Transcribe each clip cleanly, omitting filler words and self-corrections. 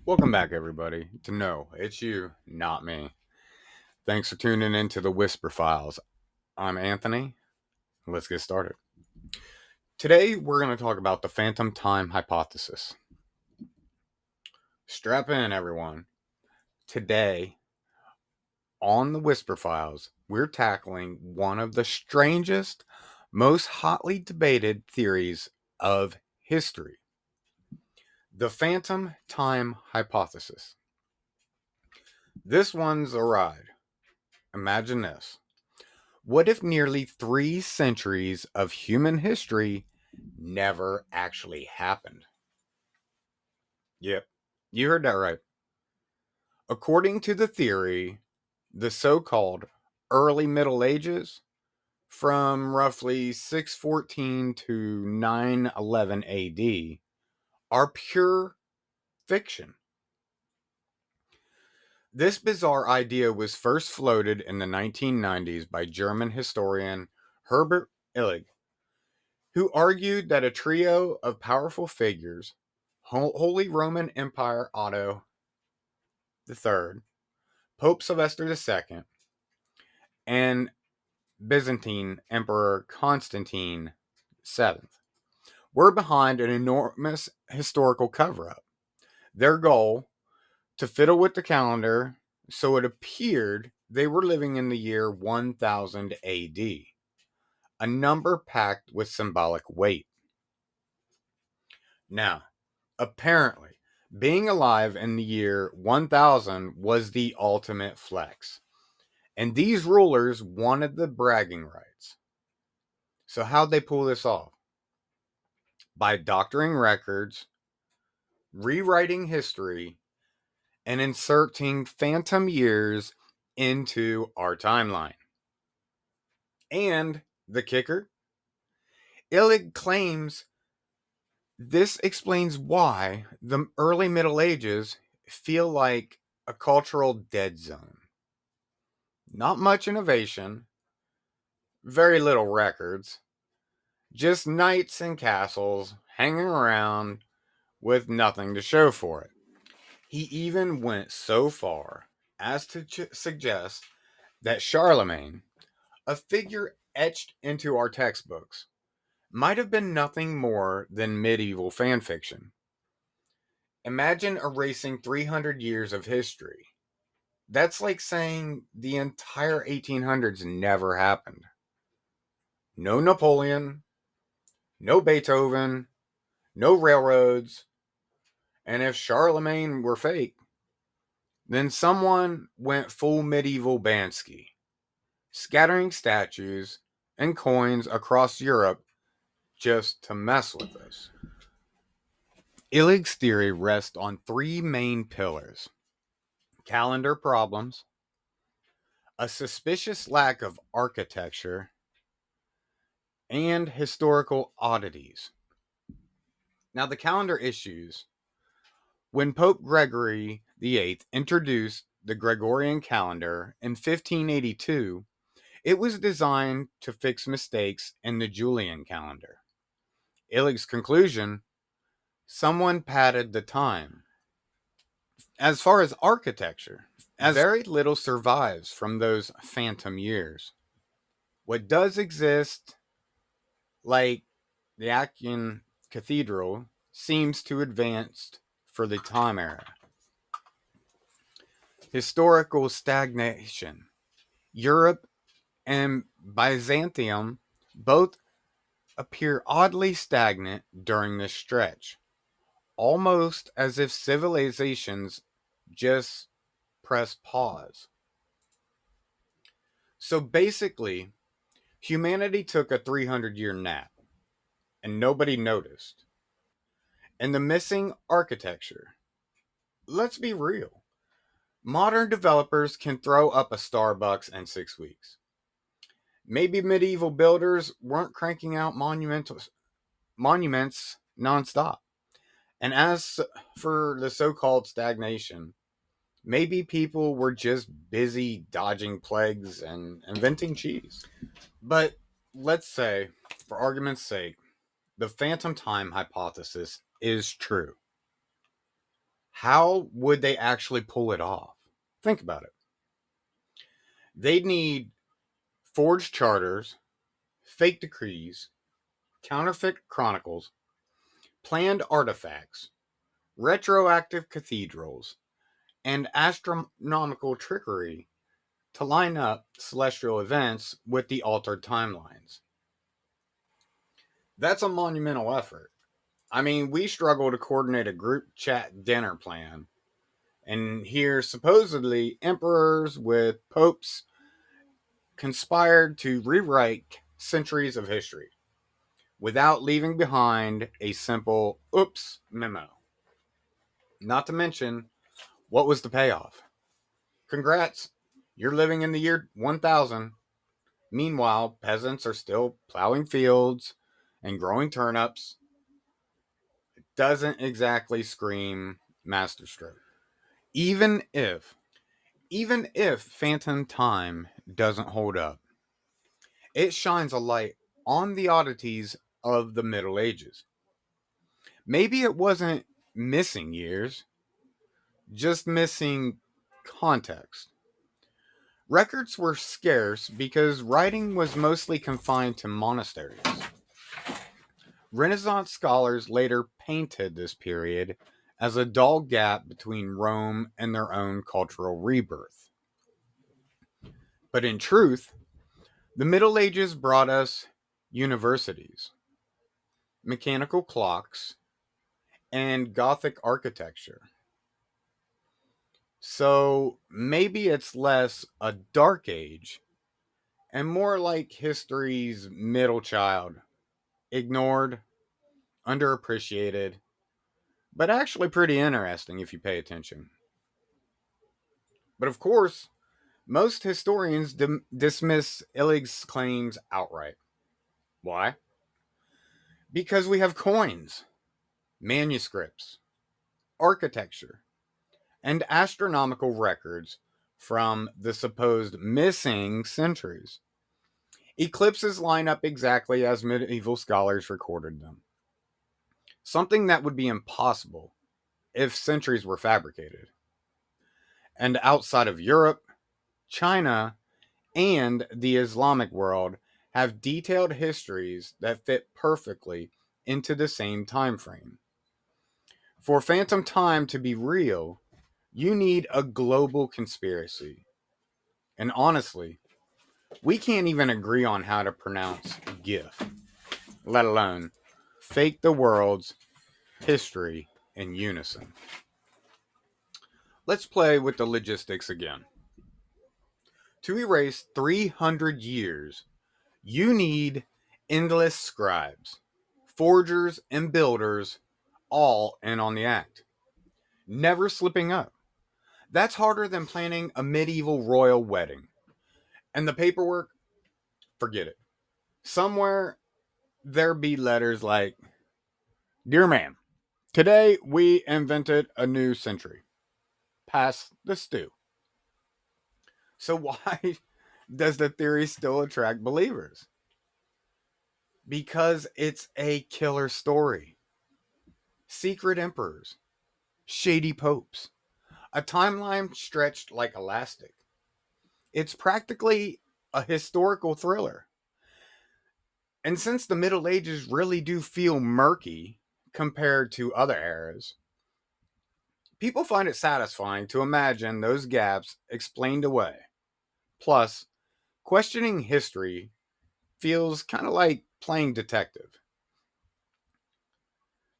Welcome back, everybody, to No, It's You, Not Me. Thanks for tuning in to the Whisper Files. I'm Anthony. Let's get started. Today, we're going to talk about the phantom time hypothesis. Strap in, everyone. Today, on the Whisper Files, we're tackling one of the strangest, most hotly debated theories of history, the phantom time hypothesis. This one's a ride. Imagine this. What if nearly 3 centuries of human history never actually happened? Yep, you heard that right. According to the theory, the so called early Middle Ages, from roughly 614 to 911 AD, are pure fiction. This bizarre idea was first floated in the 1990s by German historian Heribert Illig, who argued that a trio of powerful figures, Holy Roman Empire Otto III, Pope Sylvester II, and Byzantine Emperor Constantine VII, were behind an enormous historical cover up. Their goal, to fiddle with the calendar so it appeared they were living in the year 1000 AD, a number packed with symbolic weight. Now, apparently, being alive in the year 1000 was the ultimate flex, and these rulers wanted the bragging rights. So, how'd they pull this off? By doctoring records, rewriting history, and inserting phantom years into our timeline. And the kicker? Illig claims this explains why the early Middle Ages feel like a cultural dead zone. Not much innovation, very little records, just knights and castles hanging around with nothing to show for it. He even went so far as to suggest that Charlemagne, a figure etched into our textbooks, might have been nothing more than medieval fanfiction. Imagine erasing 300 years of history. That's like saying the entire 1800s never happened. No Napoleon, no Beethoven, no railroads, and if Charlemagne were fake, then someone went full medieval Bansky, scattering statues and coins across Europe just to mess with us. Illig's theory rests on 3 main pillars: calendar problems, a suspicious lack of architecture, and historical oddities. Now, the calendar issues: when Pope Gregory VIII introduced the Gregorian calendar in 1582, it was designed to fix mistakes in the Julian calendar. Illig's conclusion: someone padded the time. As far as architecture, very little survives from those phantom years. What does exist, like the Aachen Cathedral, seems to advance for the time era. Historical stagnation. Europe and Byzantium both appear oddly stagnant during this stretch, almost as if civilizations just pressed pause. So basically, humanity took a 300-year nap, and nobody noticed. And the missing architecture. Let's be real. Modern developers can throw up a Starbucks in 6 weeks. Maybe medieval builders weren't cranking out monuments nonstop. And as for the so called stagnation, maybe people were just busy dodging plagues and inventing cheese. But let's say, for argument's sake, the phantom time hypothesis is true. how would they actually pull it off? Think about it. They'd need forged charters, fake decrees, counterfeit chronicles, planned artifacts, retroactive cathedrals, and astronomical trickery to line up celestial events with the altered timelines. That's a monumental effort. I mean, we struggle to coordinate a group chat dinner plan, and here supposedly emperors with popes conspired to rewrite centuries of history without leaving behind a simple oops memo. Not to mention, what was the payoff? Congrats, you're living in the year 1000. Meanwhile, peasants are still plowing fields and growing turnips. It doesn't exactly scream masterstroke. Even if, even if Phantom Time doesn't hold up, it shines a light on the oddities of the Middle Ages. Maybe it wasn't missing years, just missing context. Records were scarce because writing was mostly confined to monasteries. Renaissance scholars later painted this period as a dull gap between Rome and their own cultural rebirth. But in truth, the Middle Ages brought us universities, mechanical clocks, and Gothic architecture. So maybe it's less a dark age and more like history's middle child, ignored, underappreciated, but actually pretty interesting if you pay attention. But of course, most historians dismiss Illig's claims outright. Why? Because we have coins, manuscripts, architecture, and astronomical records from the supposed missing centuries. Eclipses line up exactly as medieval scholars recorded them. Something that would be impossible if centuries were fabricated. And outside of Europe, China, and the Islamic world have detailed histories that fit perfectly into the same time frame. For Phantom Time to be real, you need a global conspiracy. And honestly, we can't even agree on how to pronounce GIF, let alone fake the world's history in unison. Let's play with the logistics again. To erase 300 years, you need endless scribes, forgers, and builders all in on the act, never slipping up. That's harder than planning a medieval royal wedding. And the paperwork, forget it. Somewhere there be letters like, Dear ma'am, today we invented a new century. Pass the stew. So why does the theory still attract believers? Because it's a killer story. Secret emperors, shady popes, a timeline stretched like elastic. It's practically a historical thriller. And since the Middle Ages really do feel murky compared to other eras, people find it satisfying to imagine those gaps explained away. Plus, questioning history feels kind of like playing detective.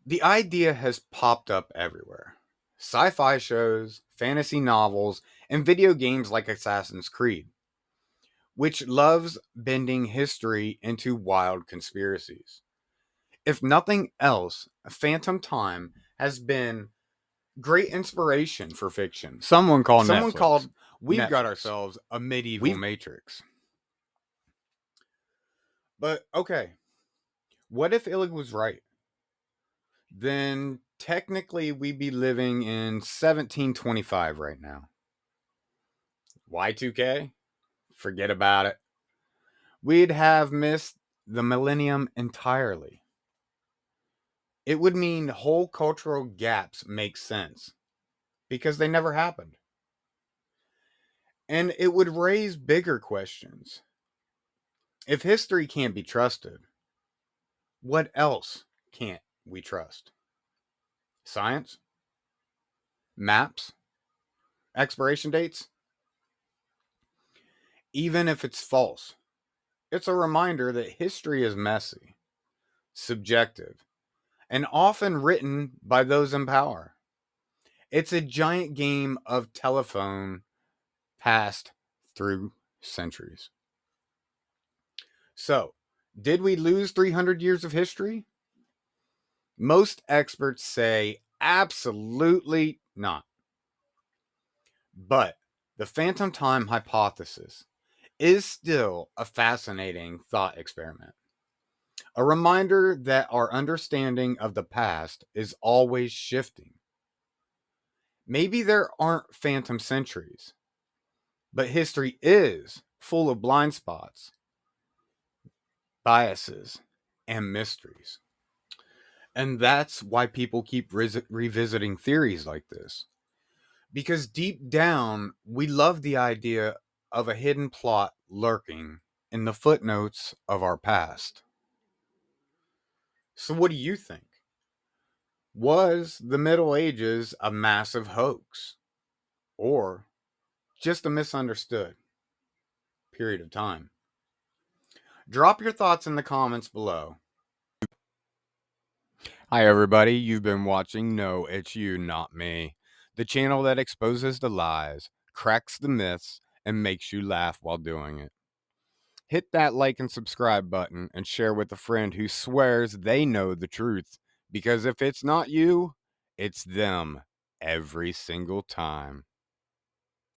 The idea has popped up everywhere: sci fi shows, fantasy novels, and video games like Assassin's Creed, which loves bending history into wild conspiracies. If nothing else, Phantom Time has been great inspiration for fiction. Someone called We've got ourselves a medieval Matrix. But okay, what if Illig was right? Then technically we'd be living in 1725 right now. Y2K? Forget about it. We'd have missed the millennium entirely. It would mean whole cultural gaps make sense. because they never happened. And it would raise bigger questions. If history can't be trusted, what else can't we trust? Science? Maps? Expiration dates? Even if it's false, it's a reminder that history is messy, subjective, and often written by those in power. It's a giant game of telephone passed through centuries. So, did we lose 300 years of history? Most experts say absolutely not. But the phantom time hypothesis is still a fascinating thought experiment. A reminder that our understanding of the past is always shifting. Maybe there aren't phantom centuries, but history is full of blind spots, biases, and mysteries. And that's why people keep revisiting theories like this. Because deep down, we love the idea of a hidden plot lurking in the footnotes of our past. So, what do you think? Was the Middle Ages a massive hoax or just a misunderstood period of time? Drop your thoughts in the comments below. Hi, everybody. You've been watching No, It's You, Not Me, the channel that exposes the lies, cracks the myths, and makes you laugh while doing it. Hit that like and subscribe button and share with a friend who swears they know the truth. Because if it's not you, it's them every single time.